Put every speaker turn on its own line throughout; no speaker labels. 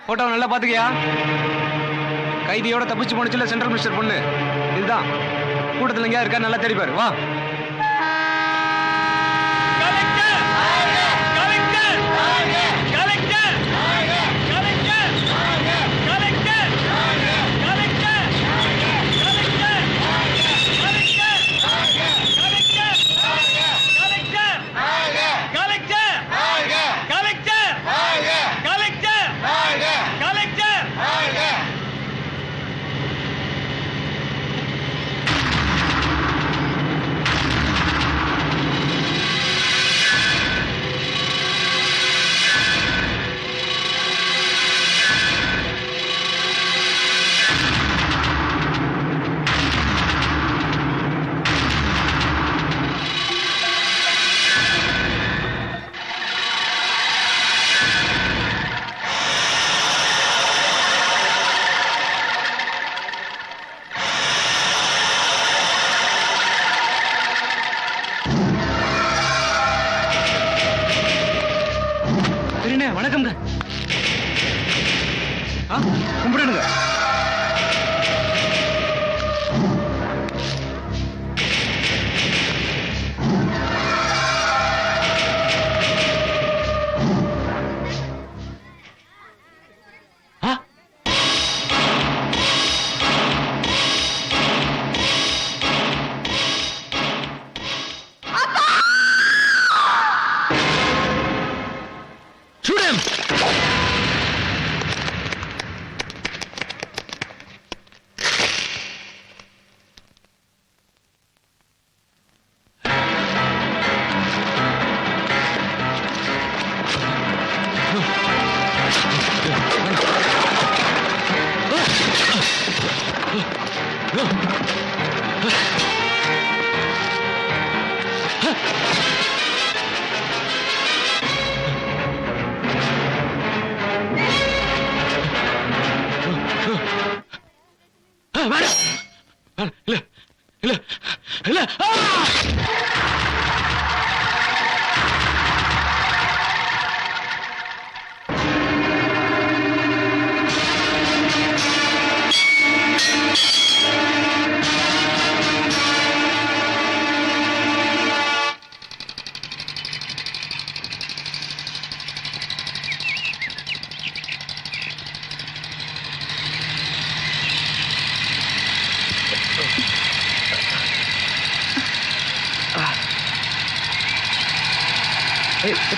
Photo நல்லா பாத்துக்கியா? கைதியோட தப்பிச்சு போனுச்சுல central minister பொண்ணு, இதுதான். கூட்டத்துல எங்கேயா இருக்கா நல்லா தேடி பாரு. வா. வணக்கம்ங்க. கும்பிடுங்க.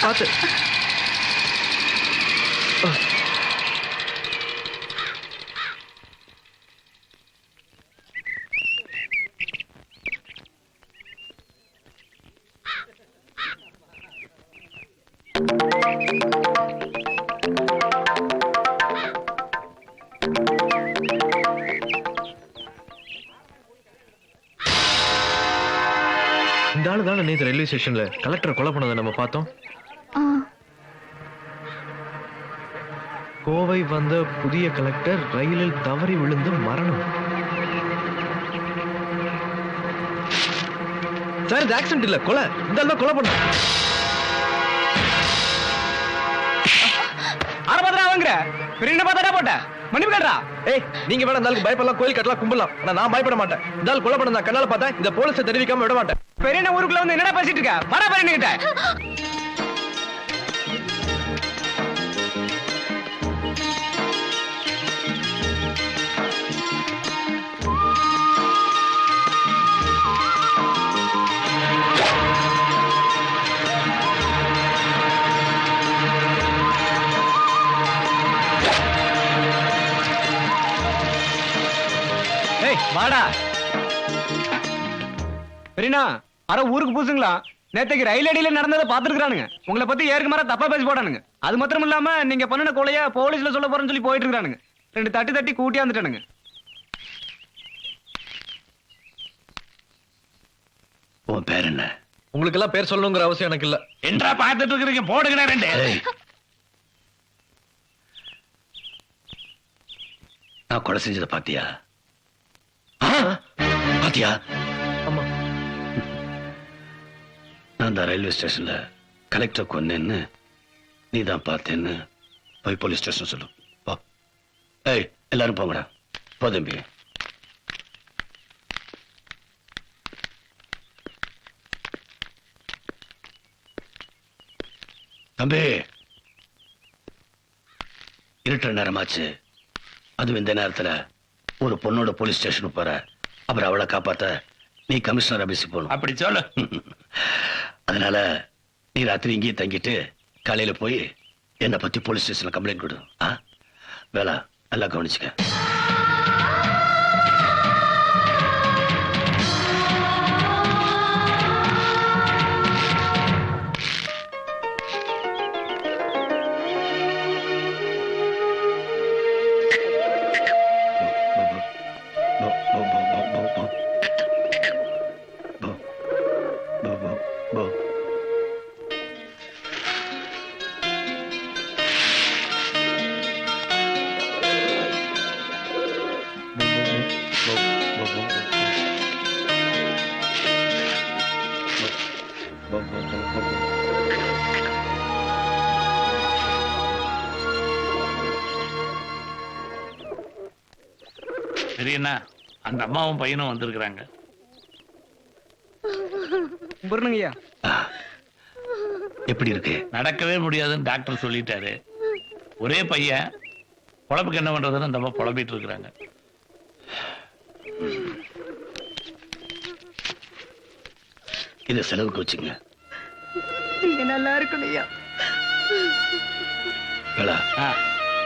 பார்த்து இந்த ஆளு தானே நேத்து ரயில்வே ஸ்டேஷன்ல கலெக்டர் கொலை பண்ணதை நம்ம பார்த்தோம். கோவை வந்த புதிய கலெக்டர் ரயிலில் தவறி விழுந்து மரணம். சார் இது ஆக்சிடென்ட் இல்ல, கொலை. இந்த ஆளு கொலை பண்ண. ஆரம்பத்துல வாங்குற பெரிய பார்த்தா போட்ட மன்னிப்பு கேட்றா. ஏய் நீங்க வேணா இந்த ஆளுக்கு பயப்படலாம், கோயில் கட்டலாம், கும்பலாம். ஆனா நான் பயப்பட மாட்டேன். இந்த ஆள் கொலை பண்ண நான் கண்ணால பார்த்தா இந்த போலீஸை தெரிவிக்காம விட மாட்டேன். பெரிய ஊருக்குள்ள வந்து என்னடா பேசிட்டு இருக்க? வர பெரிய கிட்ட. வாடா பெரியனா. அரை ஊருக்கு பூசுங்களா நேத்தைக்கு ரயில் அடியில நடந்ததை பாத்துருக்கானுங்க. உங்களை பத்தி ஏற்க மாதிரி தப்பா பேசி போட்டானுங்க. அது மாத்திரம் இல்லாம நீங்க பண்ணின கொலைய போலீஸ்ல சொல்ல போறேன்னு சொல்லி போயிட்டு இருக்கானுங்க. 2 தட்டி தட்டி கூட்டியாந்துட்டானுங்க.
உன் பேர் என்ன?
உங்களுக்கு எல்லாம் பேர் சொல்லணுங்கிற அவசியம் எனக்கு இல்ல.
என்றா பார்த்துட்டு இருக்கிறீங்க? போடுங்க 2. நான் கொலை செஞ்சதை பாத்தியா? பாத்தியா?
ஆமா.
நான் தான் ரயில்வே ஸ்டேஷன்ல கலெக்டர் கொன்னேன்னு நீ தான் பார்த்தேன்னு போய் போலீஸ் ஸ்டேஷன் சொல்லு. ஏய் எல்லாரும் போங்கடா. போ தம்பி. தம்பி, இருட்டுற நேரமாச்சு. அதுவும் இந்த நேரத்துல ஒரு பொண்ணோட போலீஸ் ஸ்டேஷனுக்கு போற. அப்புறம் அவளை காப்பாத்த நீ கமிஷனர் ஆபீஸுக்கு போகணும்.
அப்படி சொல்லு.
அதனால நீ ராத்திரி இங்கேயே தங்கிட்டு காலையில போய் என்னை பத்தி போலீஸ் ஸ்டேஷன்ல கம்ப்ளைண்ட் கொடு. வேலை நல்லா கவனிச்சுக்க.
சரியண்ணா, அந்த அம்மாவும் பையனும் வந்திருக்கிறாங்க.
புரியணுங்கய்யா.
எப்படி இருக்கு?
நடக்கவே முடியாதுன்னு டாக்டர் சொல்லிட்டாரு. ஒரே பையன், பொழப்புக்கு என்ன பண்றதுன்னு அந்த அம்மா புலம்பிட்டு இருக்கிறாங்க.
இத செலவுக்கு வச்சுங்க.
நீங்க நல்லா இருக்கணும்யா.
வேளா,
ஆ,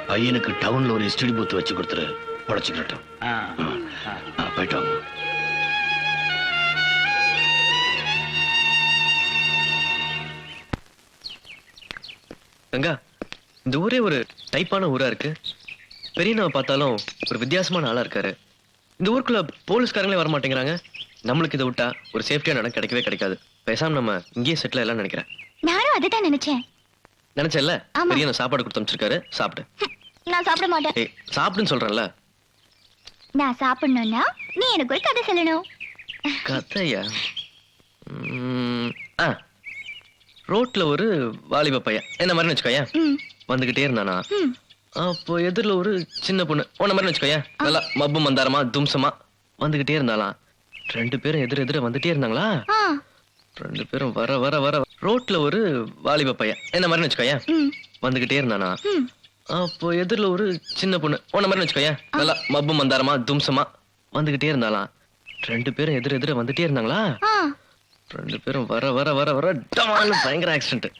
பையனுக்கு டவுன்ல ஒரு எஸ்டிடி பூத் வச்சு கொடுத்துரு. உழைச்சுக்கிட்டோம்.
ஆ, ஆ.
போயிட்டு வாங்க.
கங்கா, இந்த ஊரே ஒரு டைப்பான ஊரா இருக்கு. பெரியனாவை பார்த்தாலும் ஒரு வித்தியாசமான ஆளா இருக்காரு. இந்த ஊருக்குள்ள போலீஸ்காரங்களே வர மாட்டேங்கிறாங்க. நம்மளுக்கு இதை விட்டா ஒரு சேஃப்டியான இடம் கிடைக்கவே கிடைக்காது. பேசாம நம்ம இங்கேயே செட்டில் எல்லாம் நினைக்கிறேன்.
நானும் அதுதான் நினைச்சேன்.
நினைச்சேன்ல,
ஆமா.
பெரியண்ணா சாப்பாடு கொடுத்து அமைச்சிருக்காரு, சாப்பிடு.
நான் சாப்பிட மாட்டேன்.
ஏய், சாப்பிடுன்னு சொல்றேன்ல.
நான் சாப்பிடணும்னா நீ எனக்கு ஒரு கதை சொல்லணும்.
கதையா? ரோட்ல ஒரு வாலிப பையன் என்ன மாதிரி வச்சுக்கோயேன்
ம்,
வந்துகிட்டே இருந்தானா.
ம்.
அப்போ எதிரில் ஒரு சின்ன பொண்ணு உன்ன மாதிரி வச்சுக்கோயேன் நல்லா மப்பு மந்தாரமா தும்சமா வந்துகிட்டே இருந்தாலாம். ரெண்டு பேரும் எதிர வந்துட்டே இருந்தாங்களா.
ஆ,
ரெண்டு பேரும் வர வர வர ரோட்ல ஒரு வாலிப பையன் என்ன மாதிரி வச்சுக்கோயேன்
ம்,
வந்துகிட்டே இருந்தானா.
ம்.
அப்போ எதிரில் ஒரு சின்ன பொண்ணு உன்ன மாதிரி வச்சுக்கோயேன் நல்லா மப்பு மந்தாரமா தும்சமா வந்துகிட்டே இருந்தாலாம். ரெண்டு பேரும் எதிர வந்துட்டே இருந்தாங்களா.
ஆ.
ரெண்டு பேரும் வர வர வர வர டமால்னு பயங்கர ஆக்சிடென்ட்.